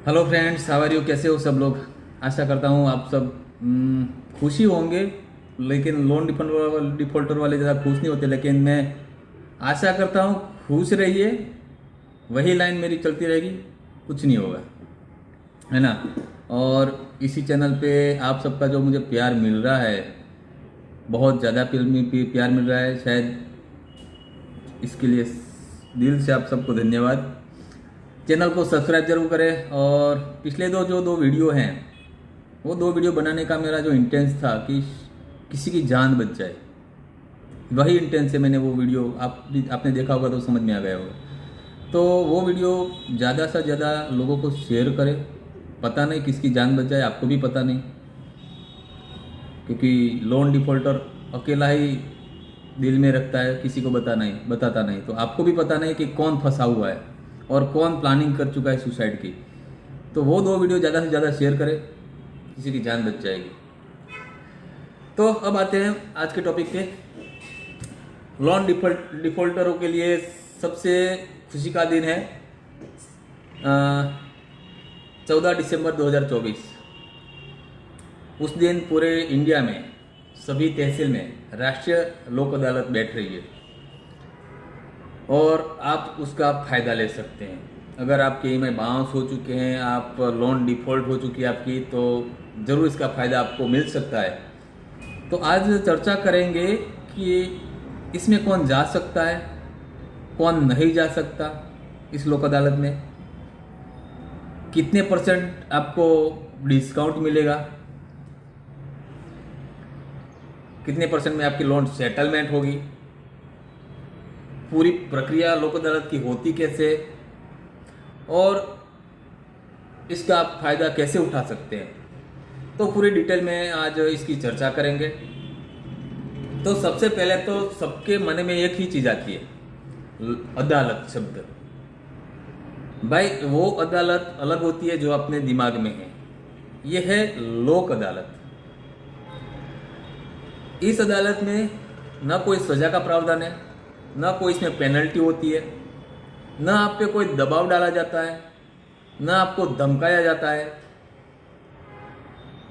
Hello friends, how are you? कैसे हो सब लोग? आशा करता हूँ आप सब खुशी होंगे। लेकिन लोन डिफॉल्टर वाले ज़्यादा खुश नहीं होते, लेकिन मैं आशा करता हूँ खुश रहिए। वही लाइन मेरी चलती रहेगी, कुछ नहीं होगा, है ना। और इसी चैनल पे आप सबका जो मुझे प्यार मिल रहा है, बहुत ज़्यादा प्यार मिल रहा है। शायद इसके लिए दिल से आप सबको धन्यवाद। चैनल को सब्सक्राइब जरूर करें। और पिछले दो वीडियो हैं, वो दो वीडियो बनाने का मेरा जो इंटेंस था कि किसी की जान बच जाए, वही इंटेंस से मैंने वो वीडियो आपने देखा होगा तो समझ में आ गया होगा। तो वो वीडियो ज़्यादा से ज़्यादा लोगों को शेयर करें। पता नहीं किसकी जान बच जाए, आपको भी पता नहीं, क्योंकि लोन डिफॉल्टर अकेला ही दिल में रखता है, किसी को बताता नहीं। तो आपको भी पता नहीं कि कौन फंसा हुआ है और कौन प्लानिंग कर चुका है सुसाइड की। तो वो दो वीडियो ज़्यादा से ज़्यादा शेयर करें, किसी की जान बच जाएगी। तो अब आते हैं आज के टॉपिक पे। लोन डिफॉल्टरों के लिए सबसे खुशी का दिन है 14 दिसंबर 2024। उस दिन पूरे इंडिया में सभी तहसील में राष्ट्रीय लोक अदालत बैठ रही है और आप उसका फ़ायदा ले सकते हैं। अगर आपके ईएमआई बाउंस हो चुके हैं, आप लोन डिफ़ॉल्ट हो चुकी है आपकी, तो ज़रूर इसका फ़ायदा आपको मिल सकता है। तो आज चर्चा करेंगे कि इसमें कौन जा सकता है, कौन नहीं जा सकता इस लोक अदालत में, कितने % आपको डिस्काउंट मिलेगा, कितने % में आपकी लोन सेटलमेंट होगी, पूरी प्रक्रिया लोक अदालत की होती कैसे, और इसका आप फायदा कैसे उठा सकते हैं। तो पूरी डिटेल में आज इसकी चर्चा करेंगे। तो सबसे पहले तो सबके मन में एक ही चीज आती है, अदालत शब्द। भाई वो अदालत अलग होती है जो अपने दिमाग में है, ये है लोक अदालत। इस अदालत में ना कोई सजा का प्रावधान है, ना कोई इसमें पेनल्टी होती है, ना आप पे कोई दबाव डाला जाता है, ना आपको धमकाया जाता है,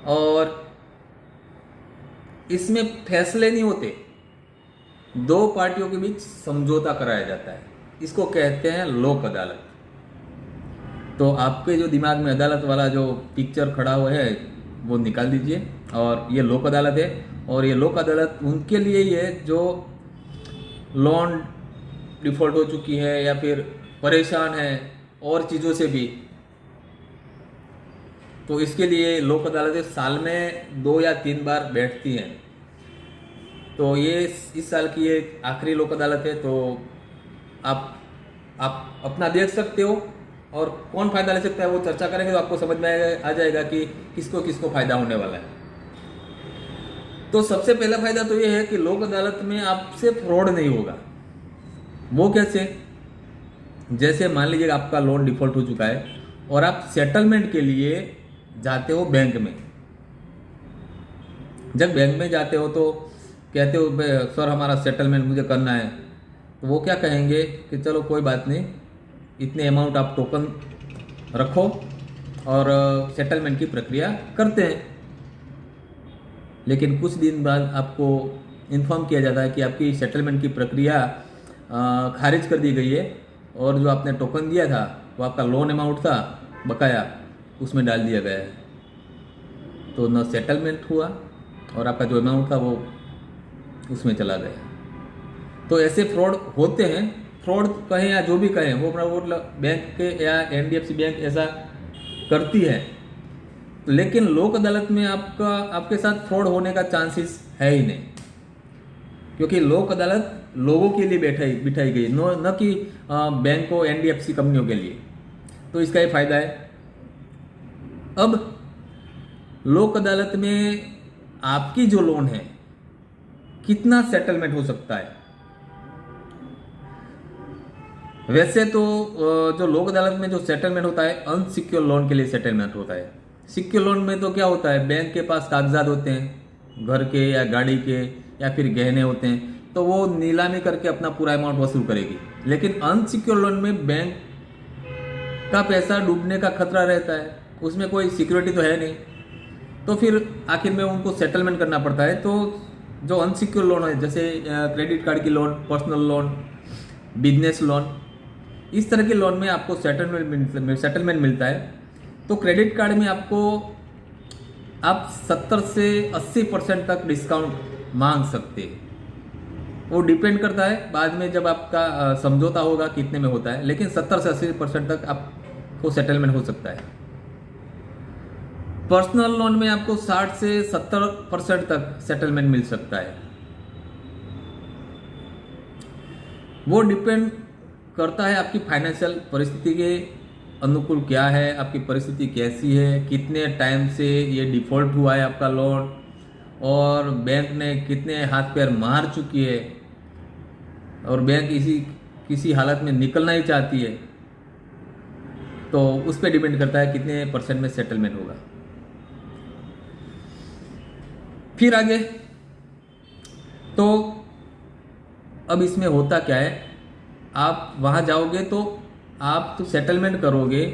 और इसमें फैसले नहीं होते, दो पार्टियों के बीच समझौता कराया जाता है। इसको कहते हैं लोक अदालत। तो आपके जो दिमाग में अदालत वाला जो पिक्चर खड़ा हुआ है वो निकाल दीजिए, और ये लोक अदालत है। और ये लोक अदालत उनके लिए ही है जो लोन डिफॉल्ट हो चुकी है या फिर परेशान है और चीज़ों से भी। तो इसके लिए लोक अदालतें साल में 2 या 3 बार बैठती हैं। तो ये इस साल की ये आखिरी लोक अदालत है। तो आप अपना देख सकते हो, और कौन फ़ायदा ले सकता है वो चर्चा करेंगे तो आपको समझ में आ जाएगा कि किसको किसको फ़ायदा होने वाला है। तो सबसे पहला फ़ायदा तो ये है कि लोक अदालत में आपसे फ्रॉड नहीं होगा। वो कैसे? जैसे मान लीजिए आपका लोन डिफॉल्ट हो चुका है और आप सेटलमेंट के लिए जाते हो बैंक में। जब बैंक में जाते हो तो कहते हो सर हमारा सेटलमेंट मुझे करना है, तो वो क्या कहेंगे कि चलो कोई बात नहीं, इतने अमाउंट आप टोकन रखो और सेटलमेंट की प्रक्रिया करते हैं। लेकिन कुछ दिन बाद आपको इन्फॉर्म किया जाता है कि आपकी सेटलमेंट की प्रक्रिया खारिज कर दी गई है, और जो आपने टोकन दिया था वो आपका लोन अमाउंट था बकाया, उसमें डाल दिया गया है। तो न सेटलमेंट हुआ और आपका जो अमाउंट था वो उसमें चला गया। तो ऐसे फ्रॉड होते हैं। फ्रॉड कहें या जो भी कहें, वो बैंक के या एनडीएफसी बैंक ऐसा करती है। लेकिन लोक अदालत में आपके साथ फ्रॉड होने का चांसेस है ही नहीं, क्योंकि लोक अदालत लोगों के लिए बिठाई गई, न कि बैंकों एनडीएफसी कंपनियों के लिए। तो इसका ये फायदा है। अब लोक अदालत में आपकी जो लोन है कितना सेटलमेंट हो सकता है। वैसे तो जो लोक अदालत में जो सेटलमेंट होता है अनसिक्योर लोन के लिए सेटलमेंट होता है। सिक्योर लोन में तो क्या होता है, बैंक के पास कागजात होते हैं, घर के या गाड़ी के या फिर गहने होते हैं, तो वो नीलामी करके अपना पूरा अमाउंट वसूल करेगी। लेकिन अनसिक्योर लोन में बैंक का पैसा डूबने का खतरा रहता है, उसमें कोई सिक्योरिटी तो है नहीं, तो फिर आखिर में उनको सेटलमेंट करना पड़ता है। तो जो अनसिक्योर लोन है, जैसे क्रेडिट कार्ड की loan, personal loan, business loan, इस तरह के लोन में आपको सेटलमेंट मिलता है। तो क्रेडिट कार्ड में आपको आप 70 से 80% तक डिस्काउंट मांग सकते हैं। वो डिपेंड करता है बाद में जब आपका समझौता होगा कितने में होता है, लेकिन 70 से 80% तक आपको सेटलमेंट हो सकता है। पर्सनल लोन में आपको 60 से 70% तक सेटलमेंट मिल सकता है। वो डिपेंड करता है आपकी फाइनेंशियल परिस्थिति के अनुकूल क्या है, आपकी परिस्थिति कैसी है, कितने टाइम से ये डिफ़ॉल्ट हुआ है आपका लोन, और बैंक ने कितने हाथ पैर मार चुकी है, और बैंक किसी हालत में निकलना ही चाहती है। तो उस पर डिपेंड करता है कितने % में सेटलमेंट होगा। फिर आगे तो अब इसमें होता क्या है, आप वहाँ जाओगे तो आप तो सेटलमेंट करोगे,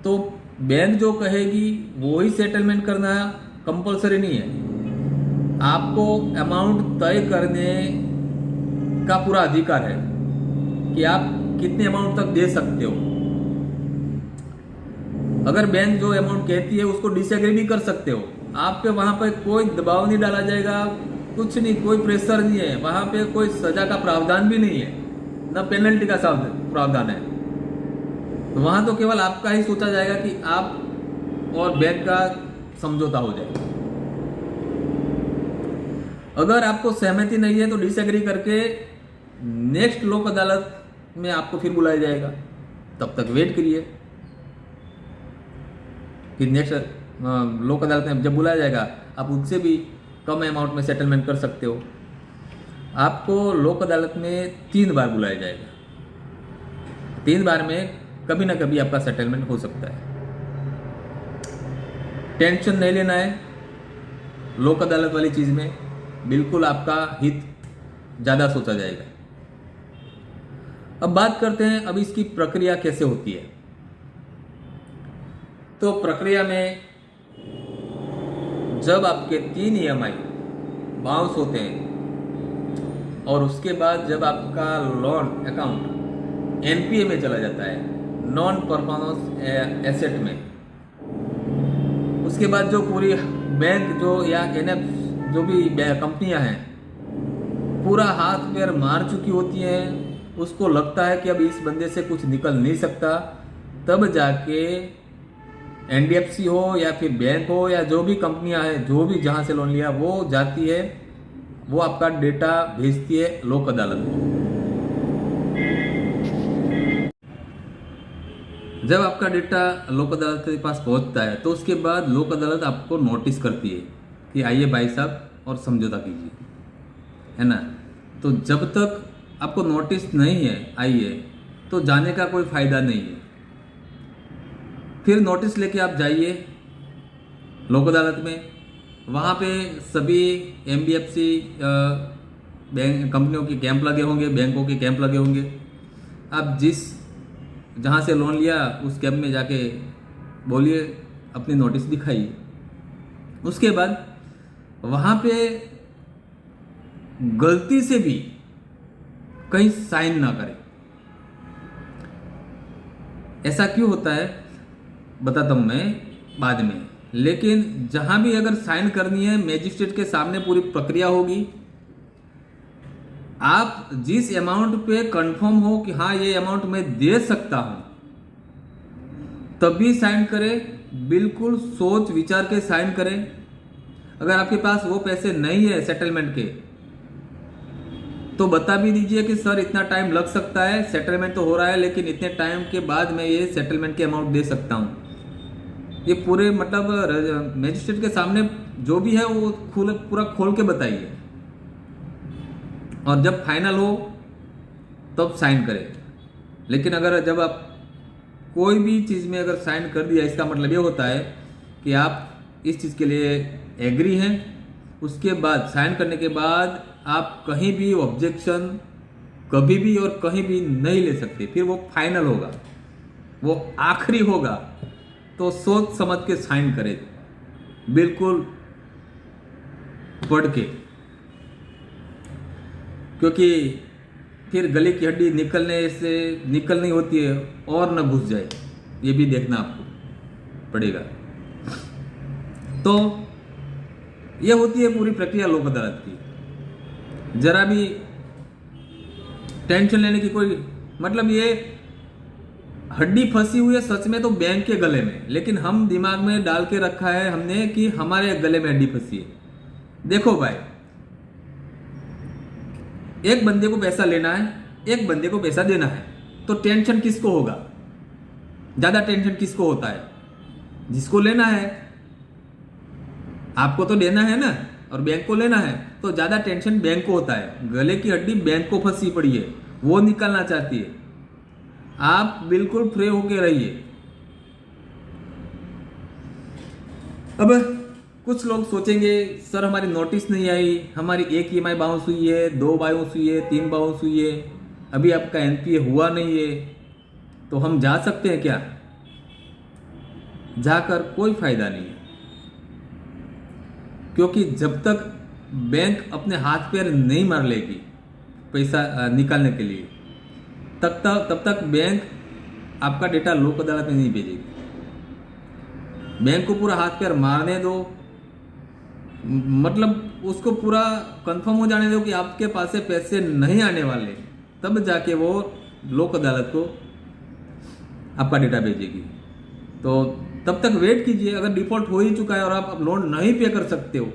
तो बैंक जो कहेगी वो ही सेटलमेंट करना कंपलसरी नहीं है। आपको अमाउंट तय करने का पूरा अधिकार है कि आप कितने अमाउंट तक दे सकते हो। अगर बैंक जो अमाउंट कहती है उसको डिसएग्री भी कर सकते हो। आप पे वहाँ पे कोई दबाव नहीं डाला जाएगा, कुछ नहीं, कोई प्रेशर नहीं है, वहाँ पे कोई सजा का प्रावधान भी नहीं है, न पेनल्टी का प्रावधान है। तो वहाँ तो केवल आपका ही सोचा जाएगा कि आप और बैंक का समझौता हो जाए। अगर आपको सहमति नहीं है तो डिसएग्री करके नेक्स्ट लोक अदालत में आपको फिर बुलाया जाएगा। तब तक वेट करिए कि नेक्स्ट लोक अदालत में जब बुलाया जाएगा आप उससे भी कम अमाउंट में सेटलमेंट कर सकते हो। आपको लोक अदालत में 3 बार बुलाया जाएगा। 3 बार में कभी ना कभी आपका सेटलमेंट हो सकता है। टेंशन नहीं लेना है लोक अदालत वाली चीज़ में, बिल्कुल आपका हित ज़्यादा सोचा जाएगा। अब बात करते हैं अब इसकी प्रक्रिया कैसे होती है। तो प्रक्रिया में जब आपके 3 EMI बाउंस होते हैं और उसके बाद जब आपका लोन अकाउंट NPA में चला जाता है, नॉन परफॉर्मेंस एसेट में, उसके बाद जो पूरी बैंक जो या NF जो भी कंपनियां हैं पूरा हाथ पैर मार चुकी होती हैं, उसको लगता है कि अब इस बंदे से कुछ निकल नहीं सकता, तब जाके NDFC हो या फिर बैंक हो या जो भी कंपनियां हैं, जो भी जहां से लोन लिया, वो जाती है, वो आपका डेटा भेजती है लोक अदालत को। जब आपका डेटा लोक अदालत के पास पहुंचता है तो उसके बाद लोक अदालत आपको नोटिस करती है कि आइए भाई साहब और समझौता कीजिए, है ना। तो जब तक आपको नोटिस नहीं है आइए तो जाने का कोई फायदा नहीं है। फिर नोटिस लेके आप जाइए लोक अदालत में, वहाँ पे सभी NBFC बैंक कंपनियों के कैंप लगे होंगे, बैंकों के कैंप लगे होंगे। आप जहाँ से लोन लिया उस कैंप में जाके बोलिए, अपनी नोटिस दिखाइए। उसके बाद वहाँ पे गलती से भी कहीं साइन ना करें। ऐसा क्यों होता है बताता हूँ मैं बाद में, लेकिन जहां भी अगर साइन करनी है मैजिस्ट्रेट के सामने पूरी प्रक्रिया होगी। आप जिस अमाउंट पे कंफर्म हो कि हाँ ये अमाउंट मैं दे सकता हूं तभी साइन करें, बिल्कुल सोच विचार के साइन करें। अगर आपके पास वो पैसे नहीं है सेटलमेंट के तो बता भी दीजिए कि सर इतना टाइम लग सकता है, सेटलमेंट तो हो रहा है लेकिन इतने टाइम के बाद मैं ये सेटलमेंट के अमाउंट दे सकता हूँ। ये पूरे मतलब मैजिस्ट्रेट के सामने जो भी है वो पूरा खोल के बताइए, और जब फाइनल हो तब साइन करें। लेकिन अगर जब आप कोई भी चीज़ में अगर साइन कर दिया, इसका मतलब ये होता है कि आप इस चीज़ के लिए एग्री हैं। उसके बाद साइन करने के बाद आप कहीं भी ऑब्जेक्शन कभी भी और कहीं भी नहीं ले सकते, फिर वो फाइनल होगा। वो आखिरी होगा, तो सोच समझ के साइन करे, बिल्कुल पढ़ के, क्योंकि फिर गले की हड्डी निकलनी होती है और न घुस जाए, ये भी देखना आपको पड़ेगा। तो यह होती है पूरी प्रक्रिया लोक अदालत की। जरा भी टेंशन लेने की कोई मतलब, ये हड्डी फंसी हुई है सच में तो बैंक के गले में, लेकिन हम दिमाग में डाल के रखा है हमने कि हमारे गले में हड्डी फंसी है। देखो भाई, एक बंदे को पैसा लेना है, एक बंदे को पैसा देना है, तो टेंशन किसको होगा? ज्यादा टेंशन किसको होता है? जिसको लेना है। आपको तो देना है ना, और बैंक को लेना है, तो ज्यादा टेंशन बैंक को होता है। गले की हड्डी बैंक को फंसी पड़ी है, वो निकालना चाहती है। आप बिल्कुल फ्री होके रहिए। अब कुछ लोग सोचेंगे सर हमारी नोटिस नहीं आई, हमारी एक ईएमआई बाउंस हुई है, 2 बाउंस हुई है, 3 बाउंस हुई है, अभी आपका एनपीए हुआ नहीं है, तो हम जा सकते हैं क्या? जाकर कोई फायदा नहीं है, क्योंकि जब तक बैंक अपने हाथ पैर नहीं मार लेगी पैसा निकालने के लिए, तब तक बैंक आपका डेटा लोक अदालत में नहीं भेजेगी। बैंक को पूरा हाथ पैर मारने दो, मतलब उसको पूरा कंफर्म हो जाने दो कि आपके पास से पैसे नहीं आने वाले, तब जाके वो लोक अदालत को आपका डेटा भेजेगी। तो तब तक वेट कीजिए। अगर डिफॉल्ट हो ही चुका है और आप लोन नहीं पे कर सकते हो,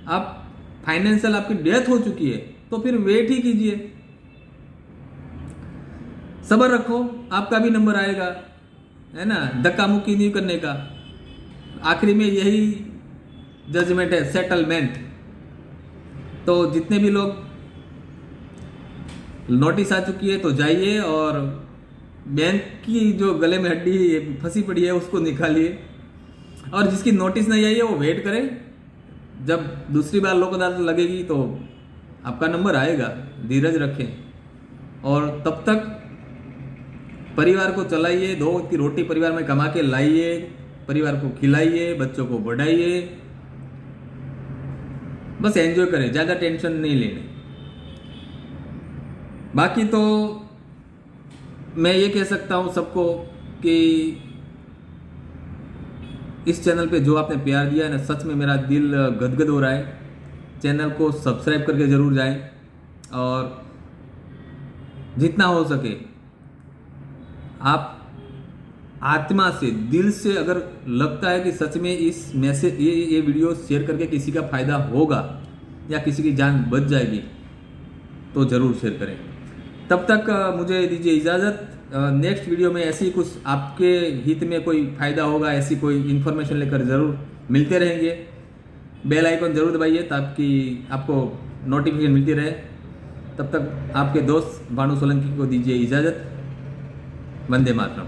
आप फाइनेंशियल आपकी डेथ हो चुकी है, तो फिर वेट ही कीजिए, सब्र रखो, आपका भी नंबर आएगा, है ना। धक्का मुक्की नहीं करने का, आखिरी में यही जजमेंट है, सेटलमेंट। तो जितने भी लोग नोटिस आ चुकी है तो जाइए और बैंक की जो गले में हड्डी फंसी पड़ी है उसको निकालिए, और जिसकी नोटिस नहीं आई है वो वेट करे, जब दूसरी बार लोक अदालत लगेगी तो आपका नंबर आएगा। धीरज रखें और तब तक परिवार को चलाइए, 2 की रोटी परिवार में कमा के लाइए, परिवार को खिलाइए, बच्चों को बढ़ाइए, बस एंजॉय करें, ज़्यादा टेंशन नहीं लेने। बाकी तो मैं ये कह सकता हूँ सबको कि इस चैनल पे जो आपने प्यार दिया है ना, सच में मेरा दिल गदगद हो रहा है। चैनल को सब्सक्राइब करके ज़रूर जाएं, और जितना हो सके आप आत्मा से, दिल से अगर लगता है कि सच में इस मैसेज ये वीडियो शेयर करके किसी का फायदा होगा या किसी की जान बच जाएगी, तो ज़रूर शेयर करें। तब तक मुझे दीजिए इजाज़त। नेक्स्ट वीडियो में ऐसी कुछ आपके हित में कोई फ़ायदा होगा, ऐसी कोई इन्फॉर्मेशन लेकर ज़रूर मिलते रहेंगे। बेल आइकन ज़रूर दबाइए ताकि आपको नोटिफिकेशन मिलती रहे। तब तक आपके दोस्त भानु सोलंकी को दीजिए इजाज़त। वंदे मातरम।